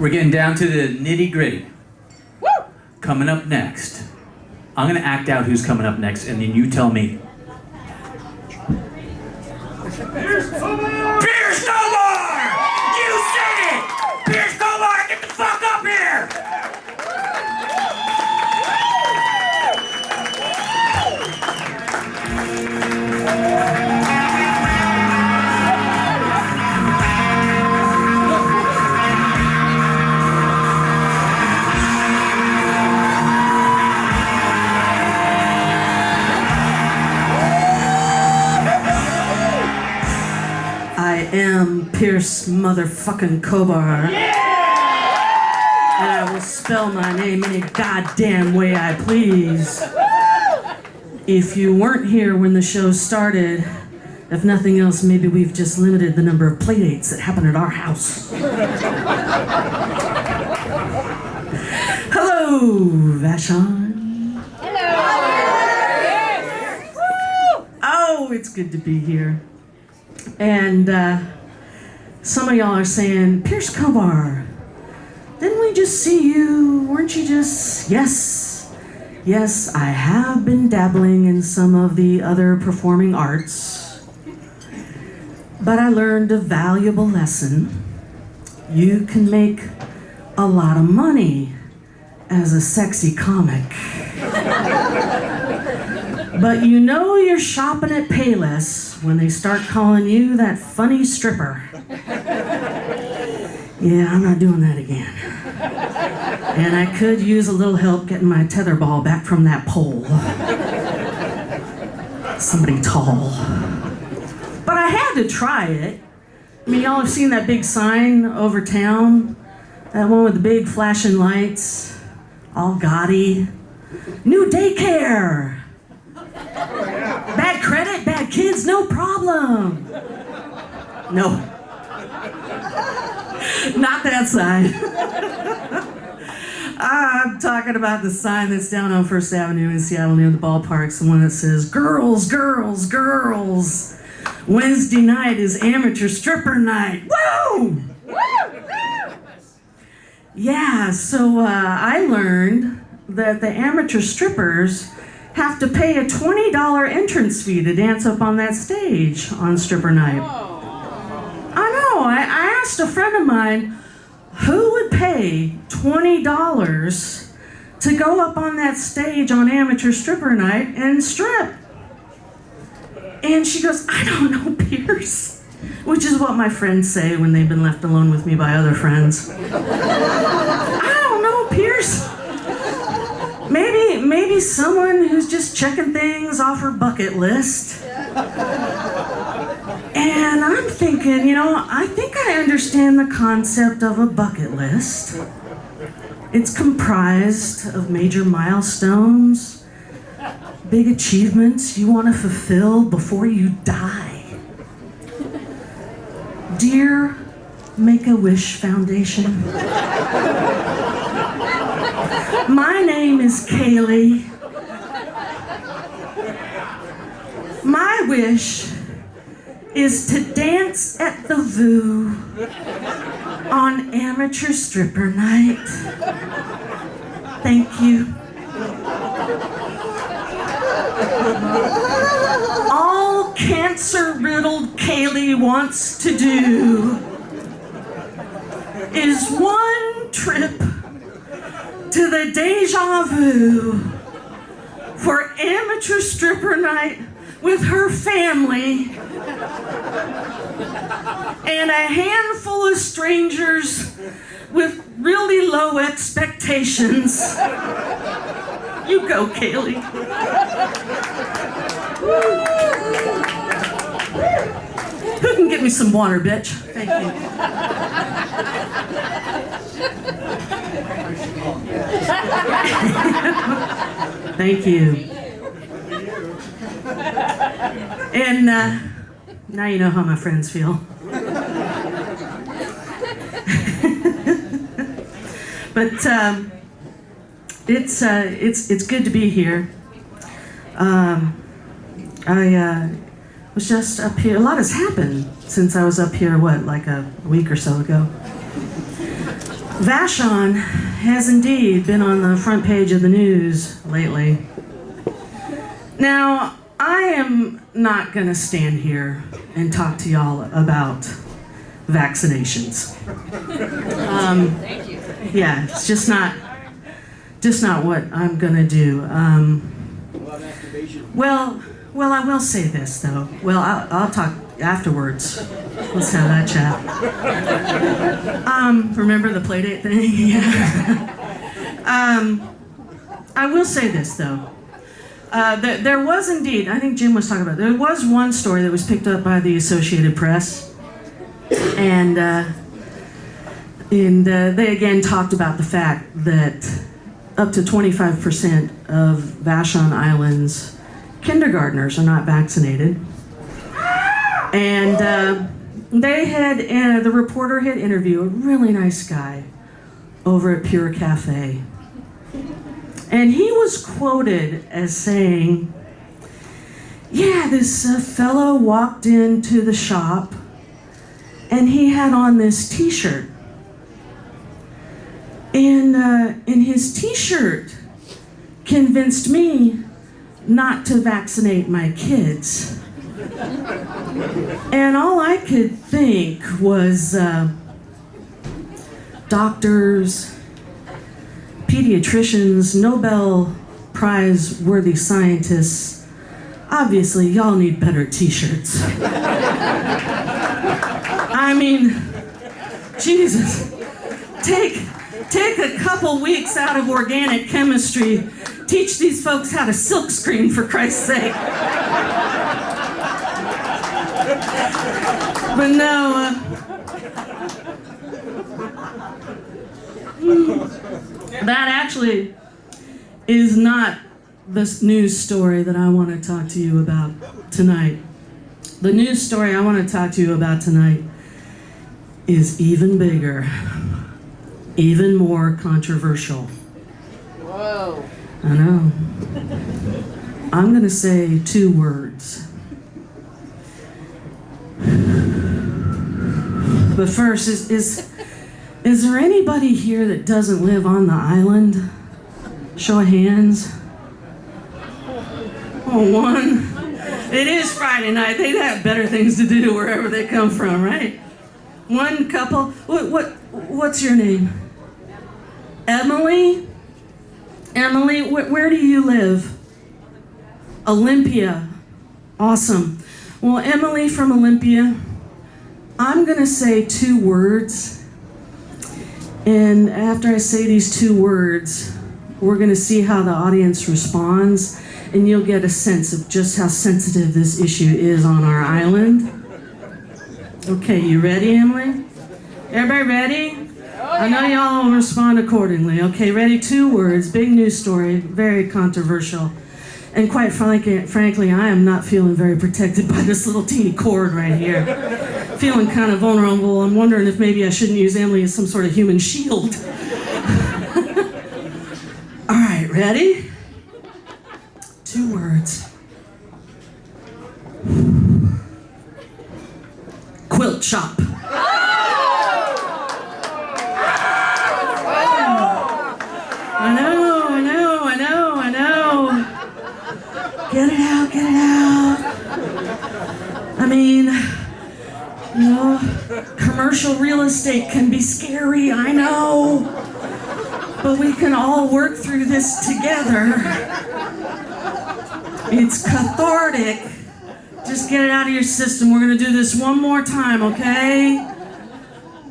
We're getting down to the nitty-gritty. Woo! Coming up next. I'm gonna act out who's coming up next, and then you tell me. Pearce Cobarr! Pearce Cobarr! You said it! Pearce Cobarr, get the fuck up here! I am Pearce motherfucking Cobarr. Yeah! And I will spell my name any goddamn way I please. If you weren't here when the show started, if nothing else, maybe we've just limited the number of playdates that happen at our house. Hello, Vashon. Hello. Oh, it's good to be here. And some of y'all are saying, Pearce Cobarr, didn't we just see you? Weren't you just... Yes, I have been dabbling in some of the other performing arts. But I learned a valuable lesson. You can make a lot of money as a sexy comic. But you know you're shopping at Payless when they start calling you that funny stripper. Yeah, I'm not doing that again. And I could use a little help getting my tetherball back from that pole. Somebody tall. But I had to try it. I mean, y'all have seen that big sign over town? That one with the big flashing lights, all gaudy. New daycare. Bad credit, bad kids, no problem. No. Not that sign. I'm talking about the sign that's down on First Avenue in Seattle near the ballparks, the one that says, girls, girls, girls. Wednesday night is amateur stripper night. Woo! Yeah, so I learned that the amateur strippers have to pay a $20 entrance fee to dance up on that stage on stripper night. I know, I asked a friend of mine, who would pay $20 to go up on that stage on amateur stripper night and strip? And she goes, I don't know, Pearce. Which is what my friends say when they've been left alone with me by other friends. I don't know, Pearce. Maybe someone who's just checking things off her bucket list. And I'm thinking, I think I understand the concept of a bucket list. It's comprised of major milestones, big achievements you want to fulfill before you die. Dear Make-A-Wish Foundation, my name is Kaylee. My wish is to dance at the VU on amateur stripper night. Thank you. All cancer-riddled Kaylee wants to do is one trip to the Deja Vu for amateur stripper night with her family and a handful of strangers with really low expectations. You go, Kaylee. Who can get me some water, bitch? Thank you. Thank you. And now you know how my friends feel. But it's good to be here. I was just up here. A lot has happened since I was up here, like a week or so ago. Vashon has indeed been on the front page of the news lately. Now, I am not going to stand here and talk to y'all about vaccinations. Thank you. Yeah, it's just not what I'm going to do. Well, I will say this though. Well, I'll talk afterwards. Let's have that chat. Remember the playdate thing? Yeah. I will say this though. There was indeed, I think Jim was talking about, there was one story that was picked up by the Associated Press, and they again talked about the fact that up to 25% of Vashon Island's kindergartners are not vaccinated. And the reporter had interviewed a really nice guy over at Pure Cafe. And he was quoted as saying, yeah, this fellow walked into the shop and he had on this t-shirt. And his t-shirt convinced me not to vaccinate my kids. And all I could think was doctors, pediatricians, Nobel Prize worthy scientists. Obviously, y'all need better t-shirts. I mean, Jesus, take a couple weeks out of organic chemistry, teach these folks how to silkscreen, for Christ's sake. But no, that actually is not the news story that I want to talk to you about tonight. The news story I want to talk to you about tonight is even bigger, even more controversial. Whoa. I know. I'm going to say 2 words. But first, is there anybody here that doesn't live on the island? Show of hands. Oh, one. It is Friday night. They'd have better things to do wherever they come from, right? One couple. What's your name? Emily? Emily, where do you live? Olympia. Awesome. Well, Emily from Olympia, I'm going to say 2 words. And after I say these 2 words, we're going to see how the audience responds, and you'll get a sense of just how sensitive this issue is on our island. Okay, you ready, Emily? Everybody ready? I know y'all will respond accordingly. Okay, ready? 2 words, big news story, very controversial. And quite frankly, I am not feeling very protected by this little teeny cord right here. Feeling kind of vulnerable. I'm wondering if maybe I shouldn't use Emily as some sort of human shield. All right, ready? 2 words. Quilt Shop. I know. Get it out. I mean, you know, commercial real estate can be scary, I know. But we can all work through this together. It's cathartic. Just get it out of your system. We're gonna do this one more time, okay?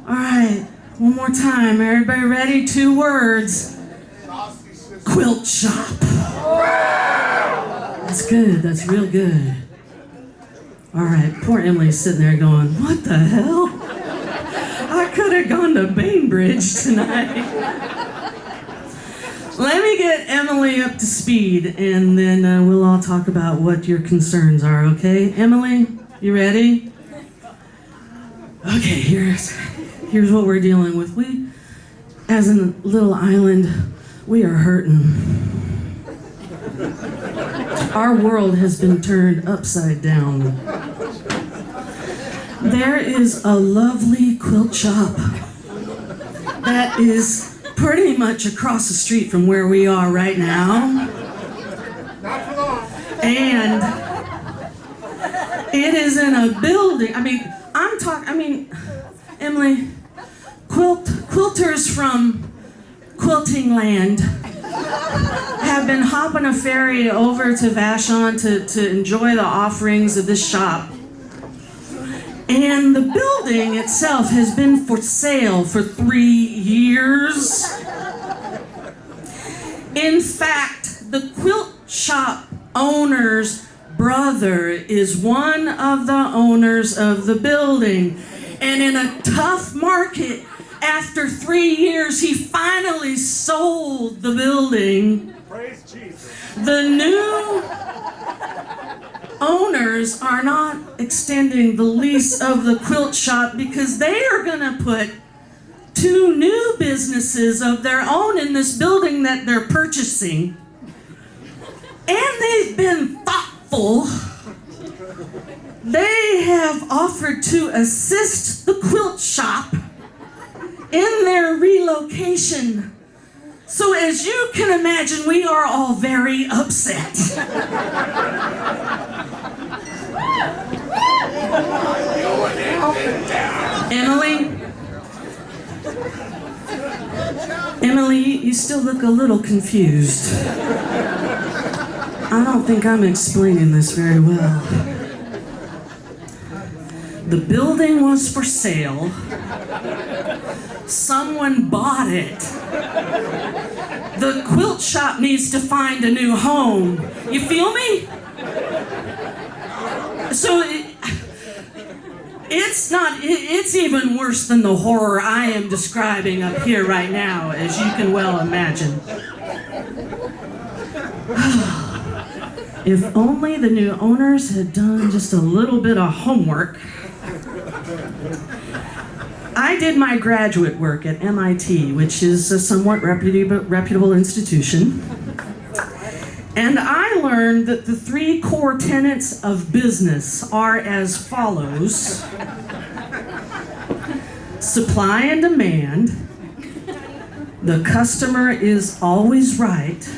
All right, one more time. Everybody ready? 2 words. Quilt Shop. That's good, that's real good. All right, poor Emily's sitting there going, what the hell? I could have gone to Bainbridge tonight. Let me get Emily up to speed, and then we'll all talk about what your concerns are, okay? Emily, you ready? Okay, here's what we're dealing with. We, as a little island, we are hurting. Our world has been turned upside down. There is a lovely quilt shop that is pretty much across the street from where we are right now. And it is in a building. Emily, quilters from Quilting Land have been hopping a ferry over to Vashon to enjoy the offerings of this shop. And the building itself has been for sale for 3 years. In fact, the Quilt Shop owner's brother is one of the owners of the building. And in a tough market, after 3 years, he finally sold the building. Praise Jesus. The new owners are not extending the lease of the Quilt Shop because they are going to put 2 new businesses of their own in this building that they're purchasing. And they've been thoughtful. They have offered to assist the Quilt Shop in their relocation. So as you can imagine, we are all very upset. Emily, you still look a little confused. I don't think I'm explaining this very well. The building was for sale. Someone bought it. The Quilt Shop needs to find a new home. You feel me? So it's even worse than the horror I am describing up here right now, as you can well imagine. If only the new owners had done just a little bit of homework. I did my graduate work at MIT, which is a somewhat reputable institution. And I learned that the 3 core tenets of business are as follows: supply and demand, the customer is always right,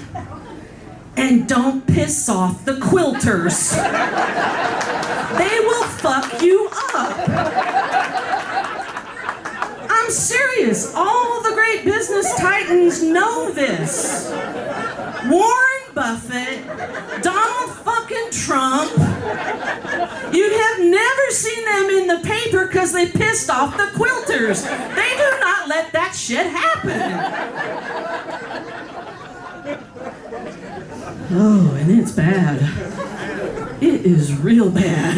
and don't piss off the quilters. They will fuck you up. I'm serious. All the great business titans know this. Warren Buffett, Donald fucking Trump. You have never seen them in the paper because they pissed off the quilters. They do not let that shit happen. Oh, and it's bad. It is real bad.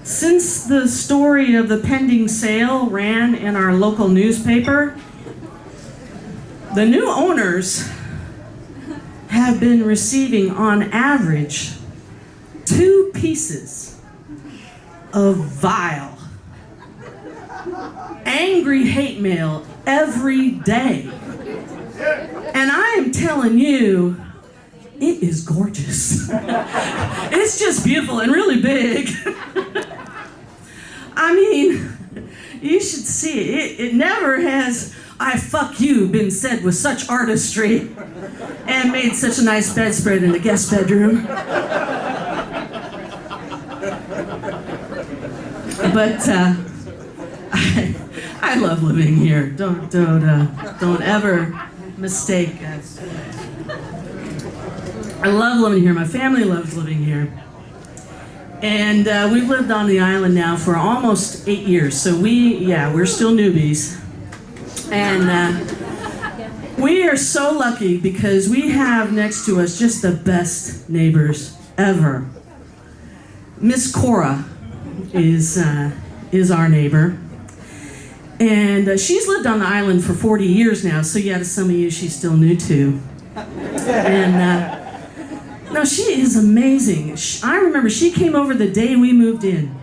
Since the story of the pending sale ran in our local newspaper, the new owners have been receiving, on average, 2 pieces of vile, angry hate mail every day. And I am telling you, it is gorgeous. It's just beautiful and really big. I mean, you should see it. It never has "I fuck you" been said with such artistry and made such a nice bedspread in the guest bedroom. But I love living here. Don't ever mistake. I love living here. My family loves living here. And we've lived on the island now for almost 8 years. So we're still newbies. And we are so lucky because we have next to us just the best neighbors ever. Miss Cora is our neighbor. And she's lived on the island for 40 years now. So yeah, to some of you, she's still new too. And no, she is amazing. I remember she came over the day we moved in.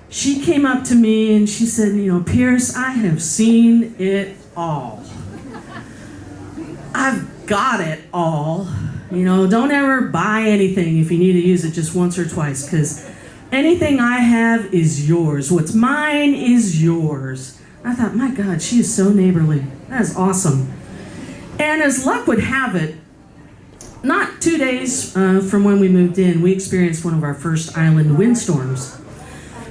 She came up to me and she said, "Pearce, I have seen it all. I've got it all. Don't ever buy anything if you need to use it just once or twice, because anything I have is yours. What's mine is yours." I thought, my God, she is so neighborly. That is awesome. And as luck would have it, not 2 days from when we moved in, we experienced one of our first island windstorms.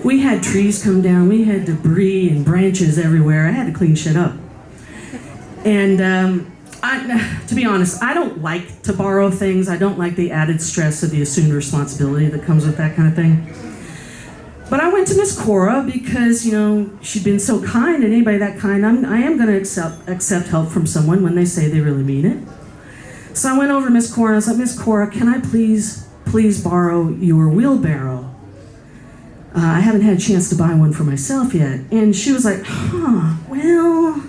We had trees come down, we had debris and branches everywhere. I had to clean shit up. And to be honest, I don't like to borrow things. I don't like the added stress of the assumed responsibility that comes with that kind of thing. But I went to Miss Cora because, she'd been so kind, and anybody that kind, I am going to accept help from someone when they say they really mean it. So I went over to Miss Cora and I was like, Miss Cora, can I please borrow your wheelbarrow? I haven't had a chance to buy one for myself yet. And she was like, well,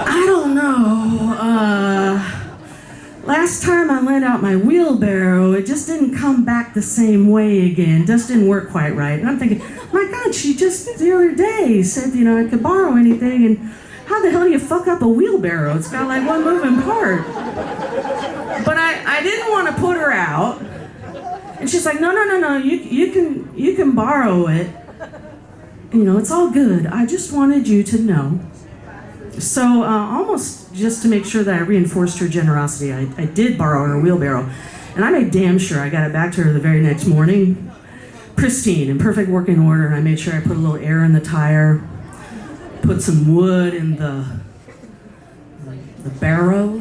I don't know. Last time I lent out my wheelbarrow, it just didn't come back the same way again. Just didn't work quite right. And I'm thinking, my God, she just the other day said, I could borrow anything. And how the hell do you fuck up a wheelbarrow? It's got like one moving part. But I didn't want to put her out. And she's like, no, you can borrow it. It's all good. I just wanted you to know. So almost just to make sure that I reinforced her generosity, I did borrow her wheelbarrow. And I made damn sure I got it back to her the very next morning. Pristine, in perfect working order. And I made sure I put a little air in the tire, put some wood in the barrow.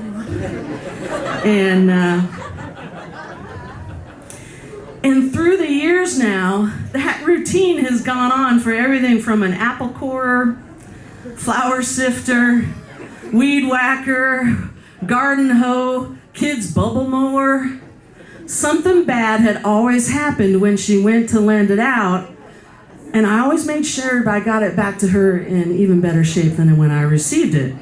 And through the years now, that routine has gone on for everything from an apple corer, flower sifter, weed whacker, garden hoe, kids bubble mower. Something bad had always happened when she went to lend it out, and I always made sure I got it back to her in even better shape than when I received it.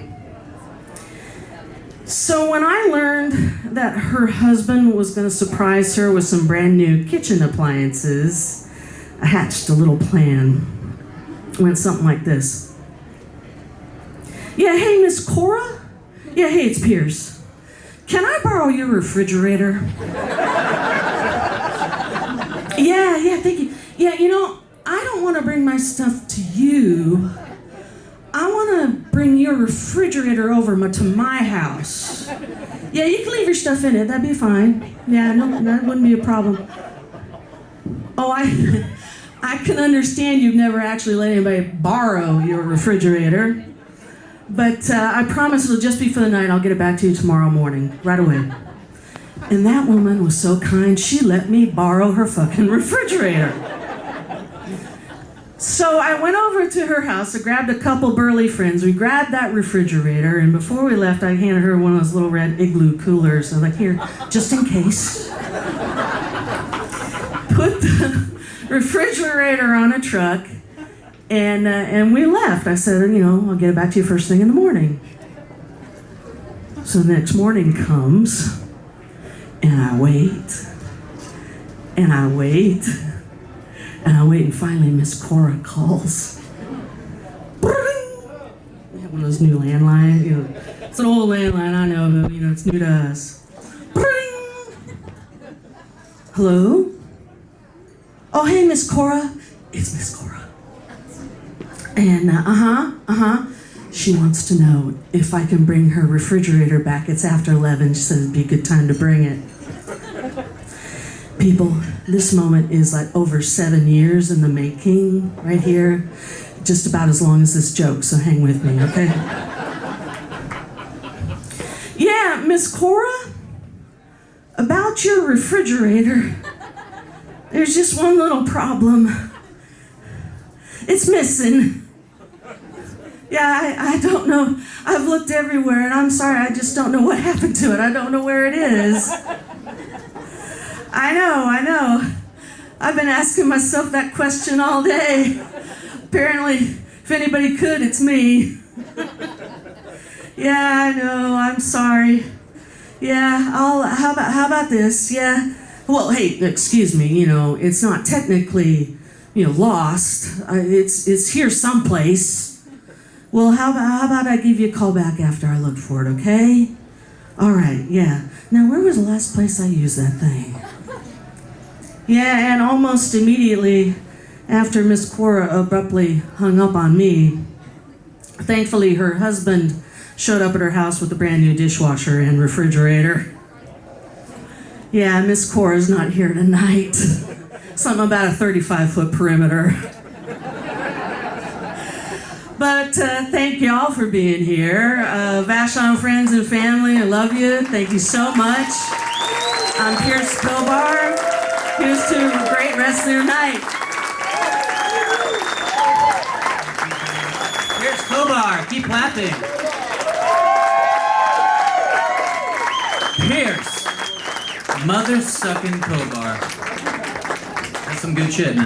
So when I learned that her husband was going to surprise her with some brand new kitchen appliances, I hatched a little plan. It went something like this. Yeah, hey, Miss Cora? Yeah, hey, it's Pearce. Can I borrow your refrigerator? Yeah, thank you. Yeah, I don't want to bring my stuff to you. I want to bring your refrigerator over to my house. Yeah, you can leave your stuff in it. That'd be fine. Yeah, no, that wouldn't be a problem. Oh, I can understand you've never actually let anybody borrow your refrigerator. But I promise it'll just be for the night. I'll get it back to you tomorrow morning, right away. And that woman was so kind, she let me borrow her fucking refrigerator. So I went over to her house, I grabbed a couple burly friends, we grabbed that refrigerator, and before we left, I handed her one of those little red igloo coolers. I was like, here, just in case. Put the refrigerator on a truck, and we left. I said, I'll get it back to you first thing in the morning. So the next morning comes, and I wait, and I wait, and I wait, and finally Miss Cora calls. We have one of those new landlines. It's an old landline, I know, but it's new to us. Hello? Oh, hey, Miss Cora. It's Miss Cora. And she wants to know if I can bring her refrigerator back. It's after 11. She said it'd be a good time to bring it. People, this moment is like over 7 years in the making, right here. Just about as long as this joke, so hang with me, okay? Yeah, Miss Cora, about your refrigerator, there's just one little problem. It's missing. Yeah, I don't know. I've looked everywhere, and I'm sorry, I just don't know what happened to it. I don't know where it is. I know. I've been asking myself that question all day. Apparently, if anybody could, it's me. Yeah, I know, I'm sorry. Yeah, how about this? Yeah. Well, hey, excuse me, it's not technically, lost. It's here someplace. Well, how about I give you a call back after I look for it, okay? All right, yeah. Now, where was the last place I used that thing? Yeah, and almost immediately after Miss Cora abruptly hung up on me, Thankfully, her husband showed up at her house with a brand new dishwasher and refrigerator. Yeah, Miss Cora's not here tonight. Something about a 35-foot perimeter. But thank y'all for being here. Vashon friends and family, I love you. Thank you so much. I'm Pearce Cobarr. Here's to a great rest of your night. Pearce Cobarr, keep clapping. Pearce, mother-sucking Cobarr. That's some good shit, man.